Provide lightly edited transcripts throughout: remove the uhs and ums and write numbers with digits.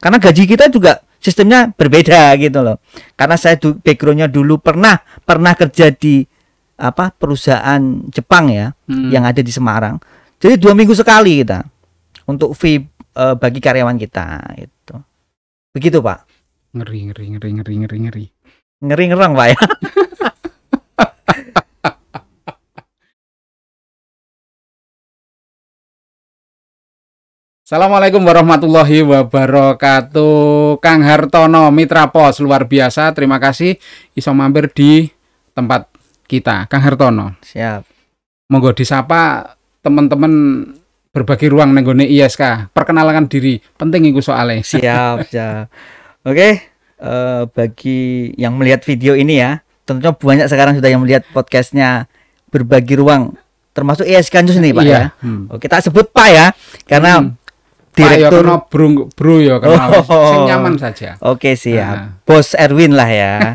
Karena gaji kita juga sistemnya berbeda gitu loh. Karena saya backgroundnya dulu pernah kerja di perusahaan Jepang ya, yang ada di Semarang. Jadi 2 minggu sekali kita untuk fee bagi karyawan kita itu. Begitu Pak. Ngeri. Ngeri ngerang Pak ya. Assalamualaikum warahmatullahi wabarakatuh. Kang Hartono, Mitra Pos, luar biasa. Terima kasih iso mampir di tempat kita, Kang Hartono. Siap. Monggo disapa teman-teman berbagi ruang nenggone ISK. Perkenalkan diri, penting iku soalnya. Siap. Oke, bagi yang melihat video ini ya, tentunya banyak sekarang sudah yang melihat podcastnya Berbagi Ruang, termasuk ISK News nih Pak ya. Oke, tak sebut Pak ya, karena Direktur bro ya karena sing nyaman saja. Oke, siap. Bos Erwin lah ya.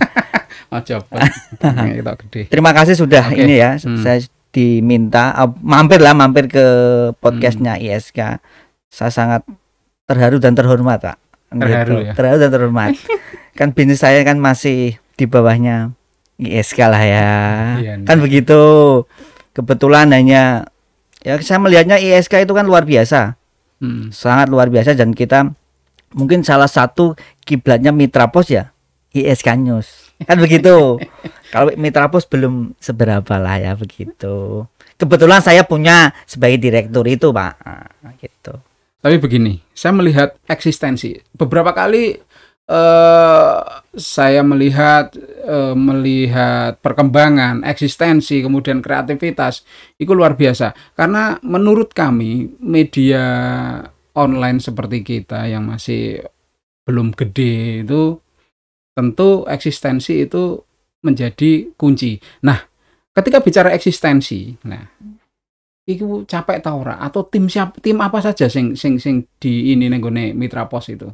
Coba. Kita gede. Terima kasih sudah ini ya. Saya diminta mampir ke podcastnya ISK. Saya sangat terharu dan terhormat, Pak. Terharu ya. Terharu dan terhormat. Kan bisnis saya kan masih di bawahnya ISK lah ya. Iya, kan begitu. Kebetulan hanya ya saya melihatnya ISK itu kan luar biasa. Sangat luar biasa, dan kita mungkin salah satu kiblatnya Mitra Pos ya ISK News kan begitu. Kalau Mitra Pos belum seberapa lah ya begitu. Kebetulan saya punya sebagai direktur itu Pak gitu. Tapi begini, saya melihat eksistensi beberapa kali saya melihat perkembangan eksistensi kemudian kreativitas itu luar biasa, karena menurut kami media online seperti kita yang masih belum gede itu tentu eksistensi itu menjadi kunci. Nah, ketika bicara eksistensi, itu capek ta ora atau tim apa saja sing di ini nenggone Mitra Pos itu?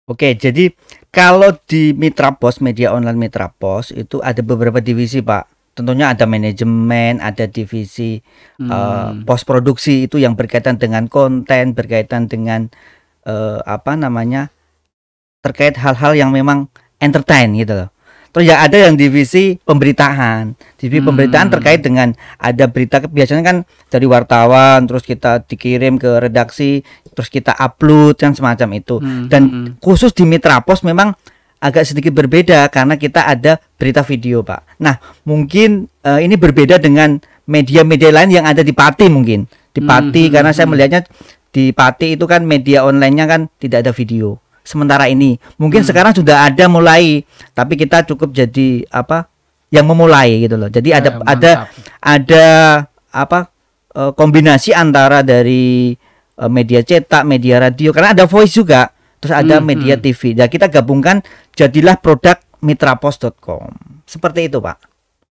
Oke, jadi kalau di Mitra Pos, media online Mitra Pos itu ada beberapa divisi Pak. Tentunya ada manajemen, ada divisi post produksi itu yang berkaitan dengan konten, berkaitan dengan terkait hal-hal yang memang entertain gitu loh. Terus ya ada yang divisi pemberitaan. Divisi pemberitaan terkait dengan ada berita, biasanya kan dari wartawan, terus kita dikirim ke redaksi, terus kita upload yang semacam itu. Dan khusus di Mitra Pos memang agak sedikit berbeda karena kita ada berita video Pak. Nah mungkin ini berbeda dengan media-media lain yang ada di Pati mungkin. Di Pati karena saya melihatnya di Pati itu kan media online-nya kan tidak ada video. Sementara ini mungkin sekarang sudah ada mulai, tapi kita cukup jadi yang memulai gitu loh. Jadi ada kombinasi antara dari media cetak, media radio, karena ada voice juga, terus ada media TV. Nah, kita gabungkan jadilah produk mitrapos.com. Seperti itu, Pak.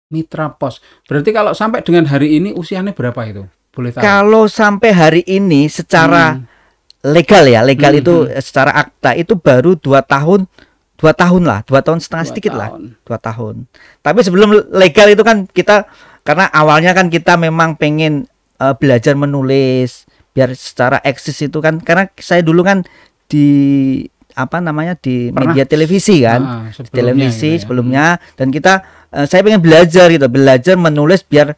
Mitra Pos. Berarti kalau sampai dengan hari ini usianya berapa itu? Boleh tahu? Kalau sampai hari ini secara legal itu secara akta itu baru 2 tahun setengah sedikit lah, 2 tahun. Tapi sebelum legal itu kan kita, karena awalnya kan kita memang pengen belajar menulis biar secara eksis itu kan, karena saya dulu kan di di media televisi kan, sebelumnya, dan kita saya pengen belajar menulis biar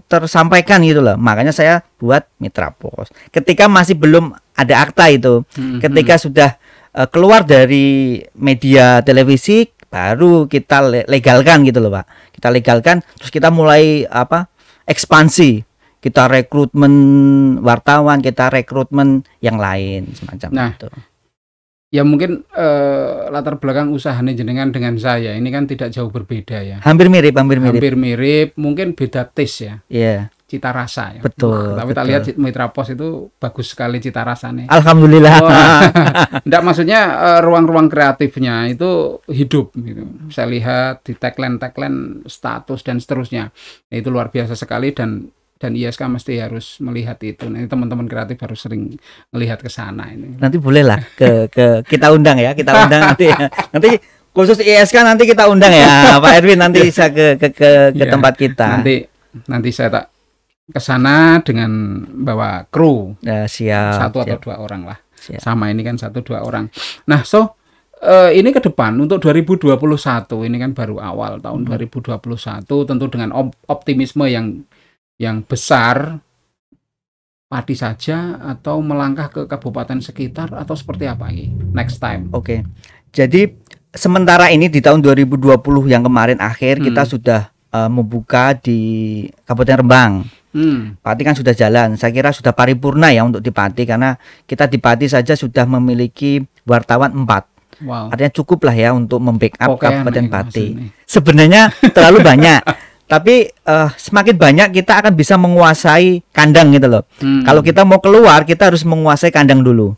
tersampaikan gitu loh. Makanya saya buat Mitra Pos. Ketika masih belum ada akta itu, ketika sudah keluar dari media televisi, baru kita legalkan gitu loh Pak. Kita legalkan, terus kita mulai ekspansi. Kita rekrutmen wartawan, kita rekrutmen yang lain semacam itu. Ya mungkin latar belakang usahanya jenengan dengan saya ini kan tidak jauh berbeda ya. Hampir mirip. Mungkin beda taste ya. Iya. Cita rasa ya. Betul. Tapi kita lihat Mitra Pos itu bagus sekali cita rasanya. Alhamdulillah. Enggak, maksudnya ruang-ruang kreatifnya itu hidup gitu. Saya lihat di tagline status dan seterusnya. Itu luar biasa sekali, dan ISK mesti harus melihat itu. Nah, teman-teman kreatif harus sering melihat ke sana ini. Nanti bolehlah ke kita undang ya, nanti ya. Nanti khusus ISK nanti kita undang ya, Pak Erwin nanti bisa ke tempat kita. Nanti saya tak ke sana dengan bawa kru. Ya, siap. 1 atau 2 orang lah. Siap. Sama ini kan 1-2 orang. Nah, ini ke depan untuk 2021 ini kan baru awal tahun 2021 tentu dengan optimisme yang besar, Pati saja atau melangkah ke kabupaten sekitar atau seperti apa ini next time? Oke. Jadi sementara ini di tahun 2020 yang kemarin akhir kita sudah membuka di Kabupaten Rembang. Pati kan sudah jalan. Saya kira sudah paripurna ya untuk di Pati, karena kita di Pati saja sudah memiliki wartawan 4. Wow. Artinya cukup lah ya untuk membackup Kabupaten Pati. Maksudnya. Sebenarnya terlalu banyak, tapi semakin banyak kita akan bisa menguasai kandang gitu loh. Kalau kita mau keluar, kita harus menguasai kandang dulu,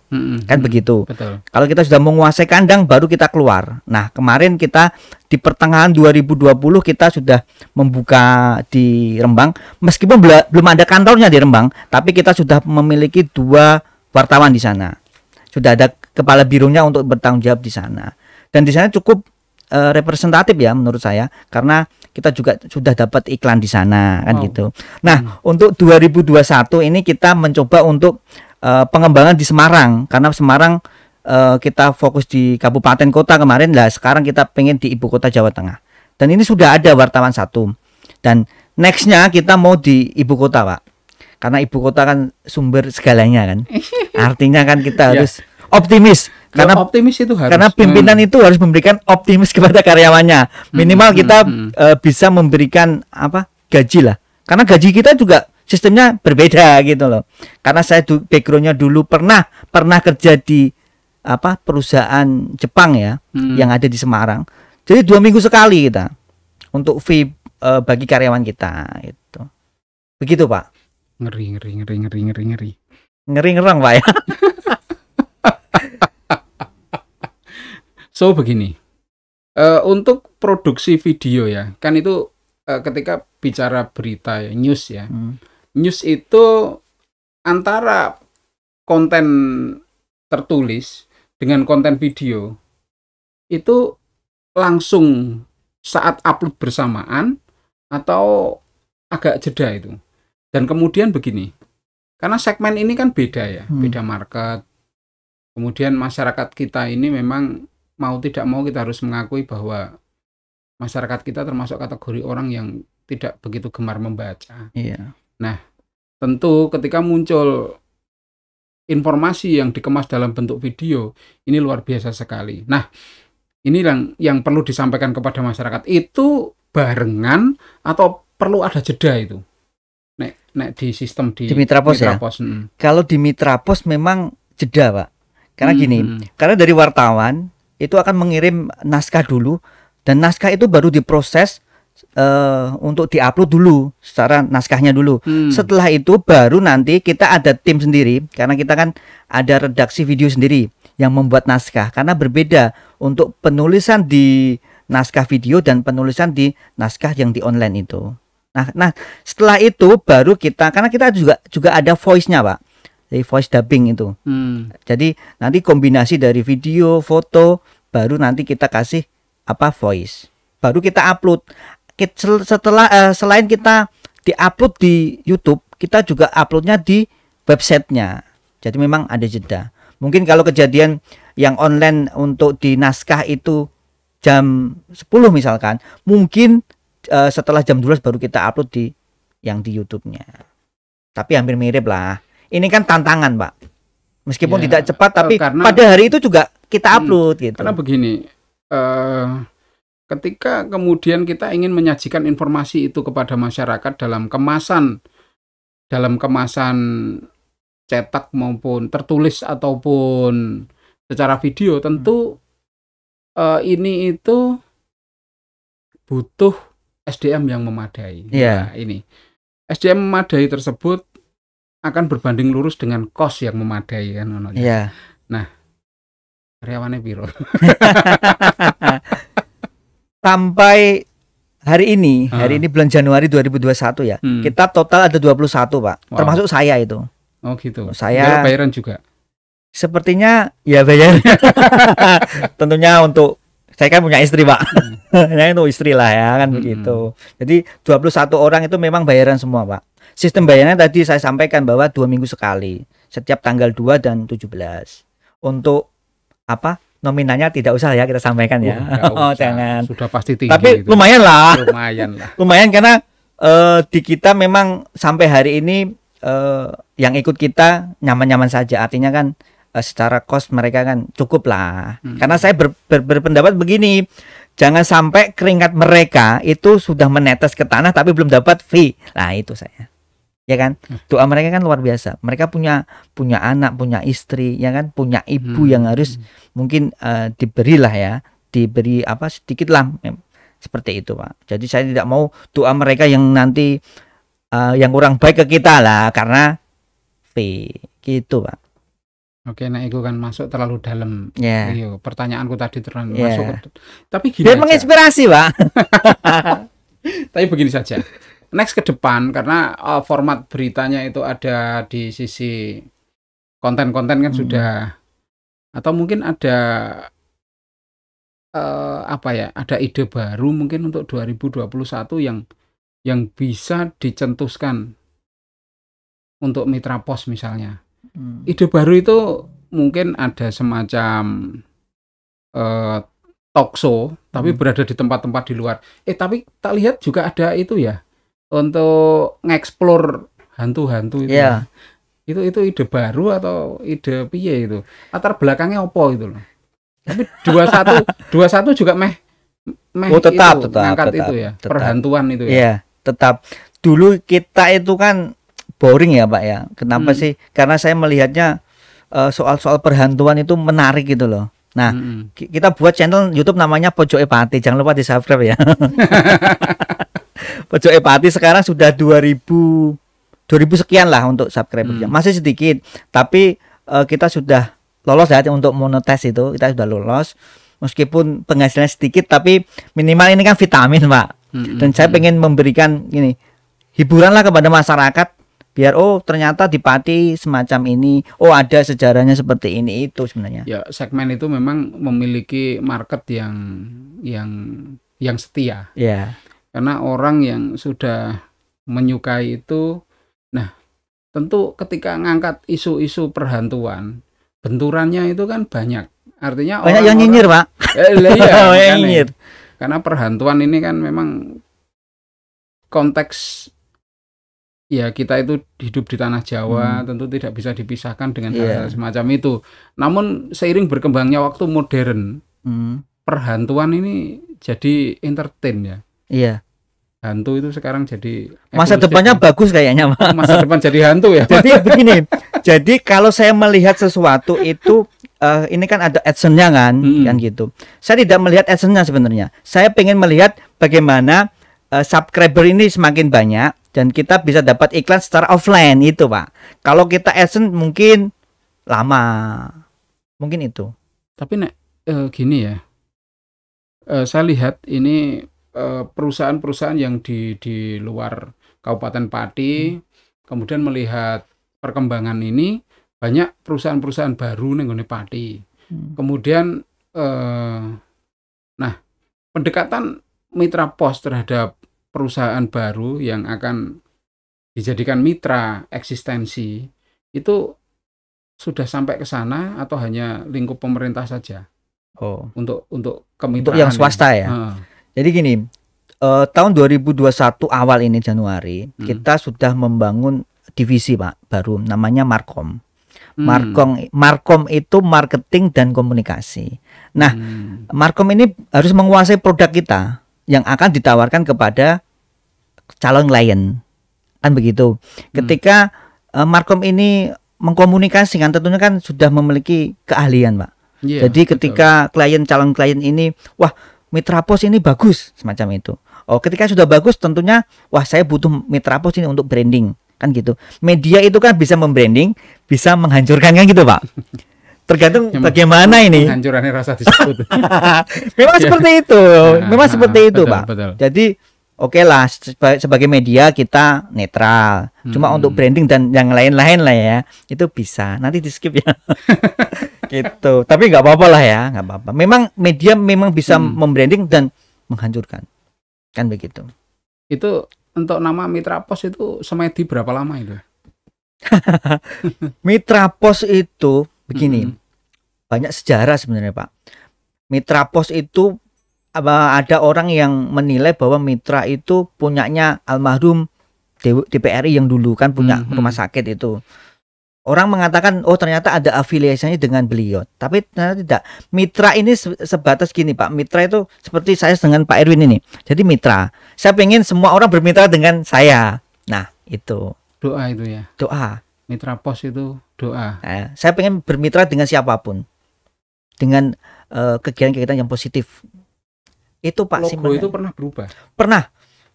kan begitu. Betul. Kalau kita sudah menguasai kandang, baru kita keluar. Nah, kemarin kita di pertengahan 2020 kita sudah membuka di Rembang, meskipun belum ada kantornya di Rembang, tapi kita sudah memiliki 2 wartawan di sana. Sudah ada kepala bironya untuk bertanggung jawab di sana, dan di sana cukup representatif ya menurut saya, karena kita juga sudah dapat iklan di sana kan gitu. Nah, untuk 2021 ini kita mencoba untuk pengembangan di Semarang, karena Semarang kita fokus di kabupaten kota kemarin lah, sekarang kita pengen di ibu kota Jawa Tengah, dan ini sudah ada wartawan 1, dan nextnya kita mau di ibu kota, Pak, karena ibu kota kan sumber segalanya kan. Artinya kan kita harus optimis, karena optimis itu harus. Karena pimpinan itu harus memberikan optimis kepada karyawannya. Minimal kita bisa memberikan gaji lah. Karena gaji kita juga sistemnya berbeda gitu loh. Karena saya backgroundnya dulu pernah kerja di perusahaan Jepang ya, yang ada di Semarang. Jadi 2 minggu sekali kita untuk fee bagi karyawan kita itu. Begitu, Pak. Ngeri. Ngeri ngerang, Pak ya. So begini, untuk produksi video ya, kan itu ketika bicara berita ya, news ya, news itu antara konten tertulis dengan konten video itu langsung saat upload bersamaan atau agak jeda itu. Dan kemudian begini, karena segmen ini kan beda ya, beda market. Kemudian masyarakat kita ini memang mau tidak mau kita harus mengakui bahwa masyarakat kita termasuk kategori orang yang tidak begitu gemar membaca. Iya. Nah, tentu ketika muncul informasi yang dikemas dalam bentuk video, ini luar biasa sekali. Nah, ini yang perlu disampaikan kepada masyarakat, itu barengan atau perlu ada jeda itu? Nek di sistem di Mitra Pos ya. Kalau di Mitra Pos memang jeda, Pak. Karena gini, karena dari wartawan itu akan mengirim naskah dulu, dan naskah itu baru diproses untuk diupload dulu secara naskahnya dulu. Setelah itu baru nanti kita ada tim sendiri, karena kita kan ada redaksi video sendiri yang membuat naskah, karena berbeda untuk penulisan di naskah video dan penulisan di naskah yang di online itu. Nah setelah itu baru kita, karena kita juga ada voice-nya, Pak. Jadi voice dubbing itu. Jadi nanti kombinasi dari video, foto, baru nanti kita kasih voice. Baru kita upload. Selain kita di-upload di YouTube, kita juga uploadnya di websitenya. Jadi memang ada jeda. Mungkin kalau kejadian yang online untuk di naskah itu jam 10 misalkan, mungkin setelah jam 12 baru kita upload di YouTube-nya. Tapi hampir mirip lah. Ini kan tantangan, Pak. Meskipun tidak cepat, tapi pada hari itu juga kita upload gitu. Karena begini, ketika kemudian kita ingin menyajikan informasi itu kepada masyarakat dalam kemasan cetak maupun tertulis ataupun secara video, tentu ini itu butuh SDM yang memadai. Yeah. Nah, ini SDM memadai tersebut akan berbanding lurus dengan kos yang memadai kan. Yeah. Nah, karyawannya piro? Sampai hari ini bulan Januari 2021 ya, kita total ada 21, Pak. Wow. Termasuk saya itu. Oh gitu. Saya bayaran juga. Sepertinya ya bayar. Tentunya untuk saya kan punya istri, Pak. Nah, itu istri lah ya kan begitu. Jadi 21 orang itu memang bayaran semua, Pak. Sistem bayarannya tadi saya sampaikan bahwa 2 minggu sekali, setiap tanggal 2 dan 17. Untuk apa? Nominalnya tidak usah ya kita sampaikan ya. Nggak Oh, usah. jangan. Sudah pasti tinggi Tapi itu. lumayan lah. Lumayan lah. Lumayan karena di kita memang sampai hari ini yang ikut kita nyaman-nyaman saja. Artinya kan secara cost mereka kan cukup lah. Karena saya berpendapat begini, jangan sampai keringat mereka itu sudah menetes ke tanah tapi belum dapat fee. Nah, itu saya. Ya kan? Doa mereka kan luar biasa. Mereka punya anak, punya istri, ya kan? Punya ibu yang harus mungkin diberilah ya, diberi apa sedikit lah seperti itu, Pak. Jadi saya tidak mau doa mereka yang nanti yang kurang baik ke kita lah karena fee gitu, Pak. Oke, nah itu kan masuk terlalu dalam. Ya. Iya, pertanyaanku tadi terlalu Ya. masuk. Tapi gini Biar aja. menginspirasi, Pak. Tapi begini saja. Next ke depan karena format beritanya itu ada di sisi konten-konten kan sudah, atau mungkin ada apa ya? Ada ide baru mungkin untuk 2021 yang bisa dicetuskan untuk Mitra Pos misalnya. Ide baru itu mungkin ada semacam talk show tapi berada di tempat-tempat di luar. Tapi tak lihat juga ada itu ya untuk ngeksplor hantu-hantu itu. Iya. Itu ide baru atau ide piye itu? Latar belakangnya opo itu loh. Tapi 21 juga meh Oh, tetap, itu, tetap, ngangkat tetap, itu ya, tetap. perhantuan itu ya. Iya, tetap. Dulu kita itu kan boring ya, Pak ya. Kenapa sih? Karena saya melihatnya soal-soal perhantuan itu menarik gitu loh. Nah, kita buat channel YouTube namanya Pojok Epati. Jangan lupa di-subscribe ya. Pojok Epati sekarang sudah 2000 sekian lah untuk subscribernya. Masih sedikit, tapi kita sudah lolos ya untuk monetize itu. Kita sudah lolos. Meskipun penghasilannya sedikit, tapi minimal ini kan vitamin, Pak. Dan saya pengen memberikan ini hiburan lah kepada masyarakat, biar oh ternyata di Pati semacam ini, oh ada sejarahnya seperti ini itu sebenarnya. Ya, segmen itu memang memiliki market yang setia. Ya. Karena orang yang sudah menyukai itu, nah tentu ketika ngangkat isu-isu perhantuan, benturannya itu kan banyak. Artinya banyak yang nyinyir, Pak. Iya, nyinyir. Karena perhantuan ini kan memang konteks ya kita itu hidup di tanah Jawa, tentu tidak bisa dipisahkan dengan hal-hal semacam itu. Namun seiring berkembangnya waktu modern, perhantuan ini jadi entertain ya. Iya. Hantu itu sekarang jadi masa depannya bagus kayaknya, Pak. Masa depan jadi hantu ya. Jadi begini. Jadi kalau saya melihat sesuatu itu ini kan ada adsense-nya kan gitu. Saya tidak melihat adsense-nya sebenarnya. Saya pengen melihat bagaimana subscriber ini semakin banyak dan kita bisa dapat iklan secara offline itu, Pak. Kalau kita adsense mungkin lama. Mungkin itu. Tapi gini ya. Saya lihat ini perusahaan-perusahaan yang di luar Kabupaten Pati kemudian melihat perkembangan ini, banyak perusahaan-perusahaan baru ning nggone Pati. Kemudian nah, pendekatan Mitra Pos terhadap perusahaan baru yang akan dijadikan mitra eksistensi itu sudah sampai ke sana atau hanya lingkup pemerintah saja? Oh, untuk kemitraan. Untuk yang swasta ya. Jadi gini, tahun 2021 awal ini Januari kita sudah membangun divisi, Pak, baru namanya Markom. Markom itu marketing dan komunikasi. Nah, Markom ini harus menguasai produk kita yang akan ditawarkan kepada calon klien. Kan begitu. Ketika Markom ini mengkomunikasikan, tentunya kan sudah memiliki keahlian, Pak. Jadi ketika calon klien ini, wah, Mitra Pos ini bagus, semacam itu. Oh, ketika sudah bagus tentunya, wah, saya butuh Mitra Pos ini untuk branding. Kan gitu. Media itu kan bisa membranding, bisa menghancurkan kan gitu, Pak. Tergantung bagaimana ini. Penghancurannya rasa disebut. Memang seperti itu. Memang seperti itu, betul, Pak. Betul. Jadi oke lah, sebagai media kita netral. Cuma untuk branding dan yang lain-lain lah ya, itu bisa. Nanti di skip ya. Gitu. Tapi nggak apa-apa lah ya, nggak apa-apa. Memang media memang bisa membranding dan menghancurkan. Kan begitu. Itu untuk nama Mitra Pos itu semedi berapa lama itu? Mitra Pos itu begini. banyak sejarah sebenarnya Pak. Mitra Pos itu ada orang yang menilai bahwa Mitra itu punyanya almarhum DPRI yang dulu kan punya rumah sakit itu. Orang mengatakan oh ternyata ada afiliasinya dengan beliau, tapi ternyata tidak. Mitra ini sebatas gini Pak. Mitra itu seperti saya dengan Pak Erwin ini. Jadi mitra. Saya pengen semua orang bermitra dengan saya. Nah itu. Doa itu ya. Doa. Mitra Pos itu doa. Nah, saya pengen bermitra dengan siapapun, dengan kegiatan-kegiatan yang positif. Itu Pak. Logo itu pernah berubah? Pernah.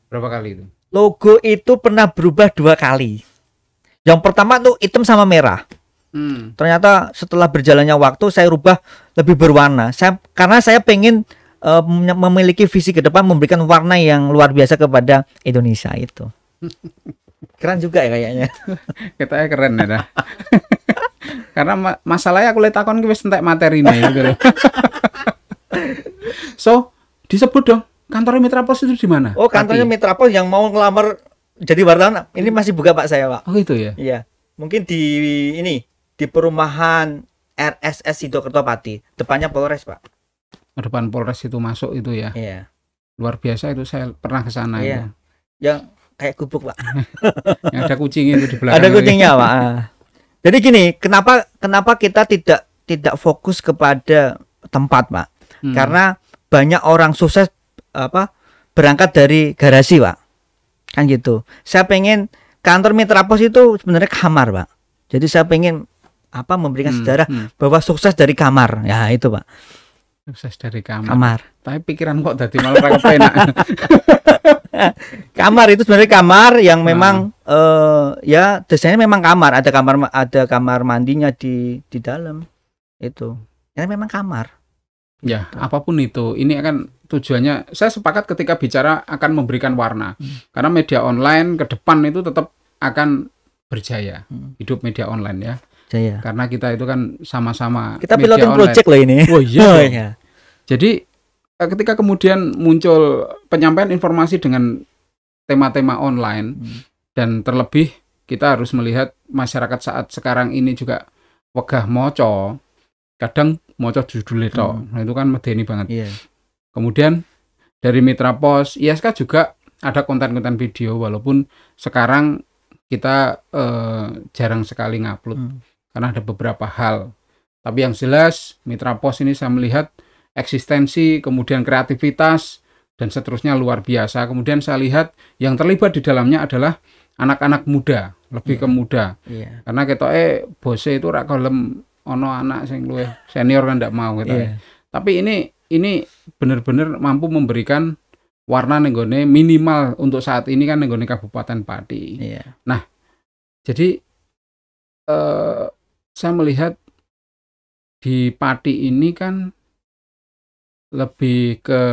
Berapa kali itu? Logo itu pernah berubah 2 kali. Yang pertama tuh hitam sama merah. Ternyata setelah berjalannya waktu saya rubah lebih berwarna. Karena saya pengen memiliki visi ke depan, memberikan warna yang luar biasa kepada Indonesia itu. Keren juga ya kayaknya. Kita keren ya dah. Karena masalahnya aku lihat takon wis entek materine gitu loh. So, disebut dong kantor Mitra Pos itu di mana? Oh, kantornya Mitra Pos yang mau ngelamar jadi wartawan ini masih buka Pak saya Pak. Oh itu ya? Iya. Mungkin di perumahan RSS Sido Kertopati, depannya Polres Pak. Depan Polres itu masuk itu ya? Iya. Luar biasa itu, saya pernah ke sana. Iya. Itu. Yang kayak gubuk Pak. Yang ada kucing itu di belakang. Ada kucingnya Pak. Jadi gini, kenapa kita tidak fokus kepada tempat Pak? Karena banyak orang sukses berangkat dari garasi Pak. Kan gitu. Saya pengen kantor Mitra Pos itu sebenarnya kamar Pak. Jadi saya pengen memberikan sejarah bahwa sukses dari kamar. Ya itu Pak. Sukses dari kamar. Tapi pikiran kok tadi malah ra kepenak. Kamar itu sebenarnya kamar yang memang ya desainnya memang kamar. Ada kamar mandinya di dalam. Itu. Ya memang kamar. Ya, apapun itu, ini akan tujuannya. Saya sepakat ketika bicara akan memberikan warna, karena media online ke depan itu tetap akan berjaya, hidup media online ya. Jaya. Karena kita itu kan sama-sama. Kita piloting project loh ini. Oh iya. Jadi ketika kemudian muncul penyampaian informasi dengan tema-tema online dan terlebih kita harus melihat masyarakat saat sekarang ini juga wegah moco. Kadang moco judul itu, nah itu kan medeni banget. Iya. Kemudian dari Mitra Pos, ISK juga ada konten-konten video, walaupun sekarang kita jarang sekali ngupload karena ada beberapa hal. Tapi yang jelas Mitra Pos ini saya melihat eksistensi, kemudian kreativitas dan seterusnya luar biasa. Kemudian saya lihat yang terlibat di dalamnya adalah anak-anak muda, lebih ke muda. Iya. Karena ketoke bose itu rak kolem ono anak sing luwih senior kan ndak mau gitu. Yeah. Tapi ini benar-benar mampu memberikan warna nenggone minimal untuk saat ini kan nenggone Kabupaten Pati. Yeah. Nah, jadi saya melihat di Pati ini kan lebih ke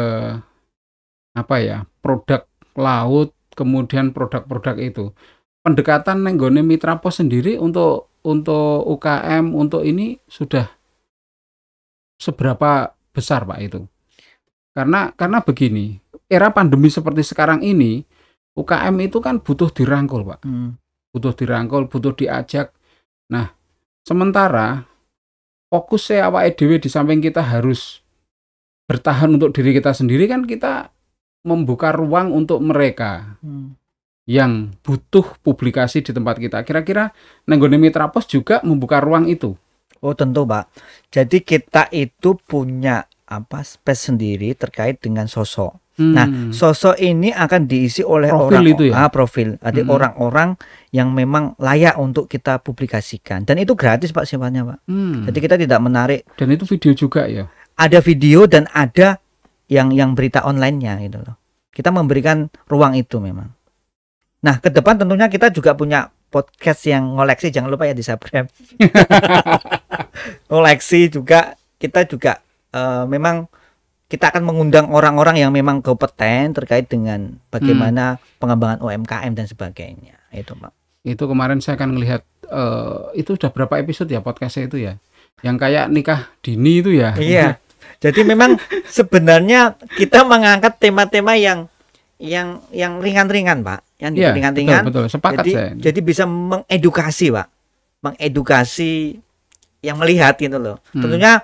produk laut, kemudian produk-produk itu. Pendekatan nenggone Mitra Pos sendiri untuk UKM, untuk ini sudah seberapa besar Pak itu? Karena begini, era pandemi seperti sekarang ini, UKM itu kan butuh dirangkul Pak. Butuh dirangkul, butuh diajak. Nah, sementara fokusnya awake dhewe di samping kita harus bertahan untuk diri kita sendiri, kan kita membuka ruang untuk mereka yang butuh publikasi di tempat kita. Kira-kira nenggone Mitra Pos juga membuka ruang itu. Oh tentu Pak. Jadi kita itu punya space sendiri terkait dengan sosok. Nah sosok ini akan diisi oleh profil. Ada orang-orang yang memang layak untuk kita publikasikan. Dan itu gratis Pak sifatnya Pak. Jadi kita tidak menarik. Dan itu video juga ya? Ada video dan ada yang berita online-nya gitu loh. Kita memberikan ruang itu memang. Nah, ke depan tentunya kita juga punya podcast yang ngoleksi, jangan lupa ya di subscribe. Ngoleksi juga, kita juga memang kita akan mengundang orang-orang yang memang kompeten terkait dengan bagaimana pengembangan UMKM dan sebagainya. Itu Pak. Itu kemarin saya akan melihat itu udah berapa episode ya podcastnya itu ya? Yang kayak nikah dini itu ya? Iya. Jadi memang sebenarnya kita mengangkat tema-tema yang ringan-ringan Pak. Yang ringan-ringan. Betul, sepakat jadi, saya. Jadi bisa mengedukasi Pak. Mengedukasi yang melihat gitu loh. Hmm. Tentunya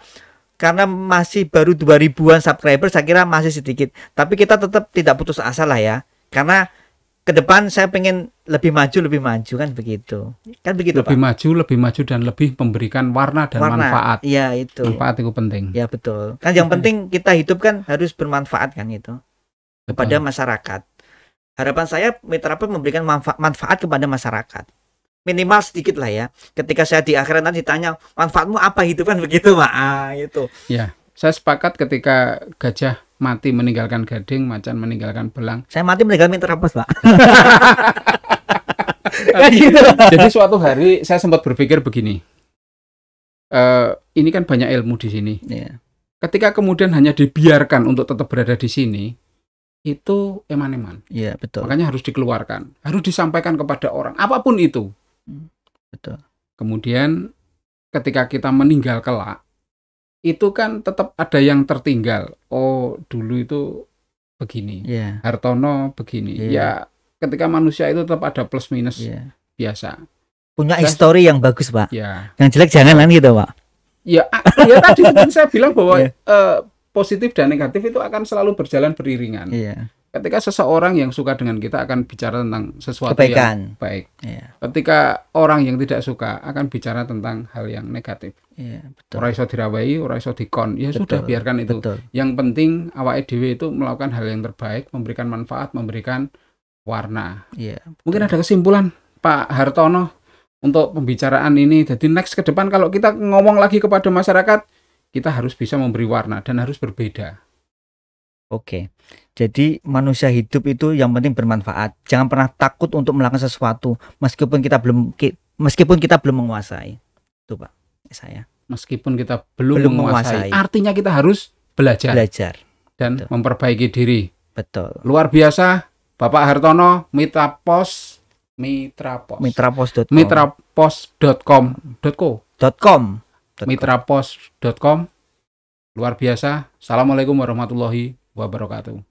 karena masih baru 2000-an subscriber, saya kira masih sedikit. Tapi kita tetap tidak putus asa lah ya. Karena ke depan saya pengen lebih maju kan begitu. Kan begitu, Lebih Pak. lebih maju dan lebih memberikan warna dan manfaat. Iya, itu. Manfaat itu penting. Ya, betul. Kan yang penting kita hidup kan harus bermanfaat kan itu kepada masyarakat. Harapan saya Mitra Pos memberikan manfaat kepada masyarakat. Minimal sedikit lah ya. Ketika saya di akhirat nanti ditanya manfaatmu apa hidup kan begitu, Pak. Itu. Ya, saya sepakat ketika gajah mati meninggalkan gading, macan meninggalkan belang. Saya mati meninggalkan Mitra Pos, Pak. Kan gitu. Jadi suatu hari saya sempat berpikir begini. Ini kan banyak ilmu di sini. Iya. Ketika kemudian hanya dibiarkan untuk tetap berada di sini, itu eman-eman. Iya, betul. Makanya harus dikeluarkan, harus disampaikan kepada orang, apapun itu. Betul. Kemudian ketika kita meninggal kelak, itu kan tetap ada yang tertinggal. Oh, dulu itu begini. Iya. Hartono begini. Iya. Ya, ketika manusia itu tetap ada plus minus biasa. Punya histori yang bagus, Pak. Ya. Yang jelek jangan kan gitu, Pak. Ya tadi seperti saya bilang bahwa positif dan negatif itu akan selalu berjalan beriringan. Iya. Ketika seseorang yang suka dengan kita akan bicara tentang sesuatu kebaikan yang baik. Iya. Ketika orang yang tidak suka akan bicara tentang hal yang negatif. Iya, betul. Ora iso dirawai, ora iso dikon. Ya Betul. sudah, biarkan itu. Betul. Yang penting awake dhewe itu melakukan hal yang terbaik, memberikan manfaat, memberikan warna. Iya. Mungkin ada kesimpulan Pak Hartono untuk pembicaraan ini. Jadi next ke depan kalau kita ngomong lagi kepada masyarakat, kita harus bisa memberi warna dan harus berbeda. Oke. Jadi manusia hidup itu yang penting bermanfaat. Jangan pernah takut untuk melakukan sesuatu meskipun kita belum menguasai. Itu, Pak. Saya. Meskipun kita belum menguasai. Artinya kita harus belajar dan Betul. memperbaiki diri. Betul. Luar biasa Bapak Hartono, mitrapos.com. Mitrapos.com. Luar biasa. Assalamualaikum warahmatullahi wabarakatuh.